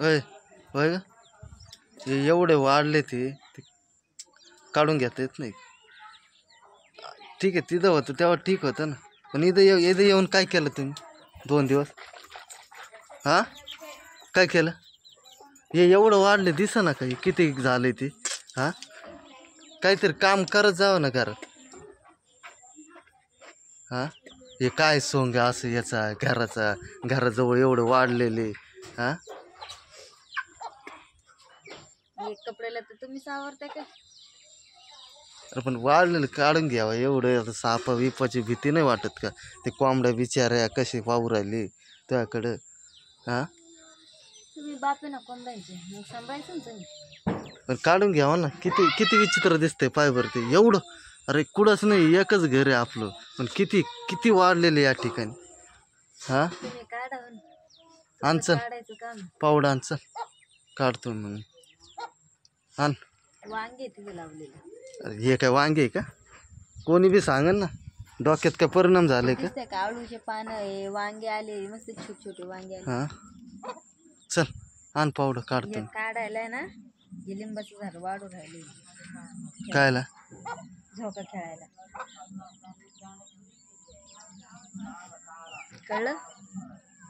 होय होय का हे एवढे वाढले ते काढून घेता येत नाही. ठीक आहे तिथं होतं तेव्हा ठीक होतं ना, पण इथं येऊन काय केलं तुम्ही 2 दिवस? हां काय केलं? हे एवढं वाढले दिसा का किती झाले ते? हां काहीतरी काम करत जावं ना घरात. हां हे काय सोंग असं याचा घराजवळ एवढं वाढलेले. हां कपड्याला तर तुम्हीच आवरताय का? अरे पण वाढलेलं काढून घ्यावं एवढं. आता सापा विपाची भीती नाही वाटत का? ते कोंबड्या बिचाऱ्या कसे वाहू राहिले त्याकडं. हां तुम्ही बाप आहे ना कोंबड्यांचे, मग सांभाळायचं ना तुम्ही. पण काढून घ्यावं ना. किती किती विचित्र दिसतंय पाय बरं ते एवढं. अरे कुठंच नाही एकच घर आहे आपलं, पण किती किती वाढलेले या ठिकाणी. हां तुम्ही काढा ना. आण तुमचं चल काढायचं काम. पावडा आण चल काढतो मग आण. वांगे तिथे लावलेले अरे हे काय वांगे आहे का? कोणी बी सांगन ना. डोक्यात काय परिणाम झाले का? दिसतंय का? आळूचे पानं आहे, वांगे आले मस्त छोटे छोटे वांगे आले. हां चल आण पावडं काढतो. हे काढायला आहे ना, हे लिंबाचं झाड वाढू राहिले. कायला? झोका खेळायला. कळलं?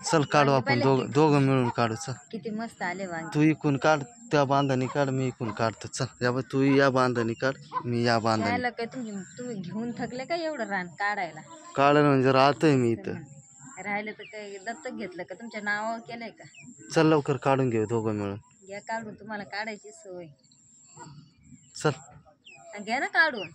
चल काढू आपण दोघं मिळून काढू. चल किती मस्त आले वांगे. तू इकून काढ त्या बांधाने काढ, मी इकून काढतो. चल या तू या बांधाने काढ, मी या बांधाने. त्याला काय तुम्ही घेऊन थकले का एवढं रान काढायला? काढायला म्हणजे राहतोय मी इथं. राहिलं तर काय दत्तक घेतलं का? तुमच्या नावावर केलंय का? चल लवकर काढून घेऊ दोघं मिळून. घ्या काढून, तुम्हाला काढायची सवय. चल घ्या ना काढून.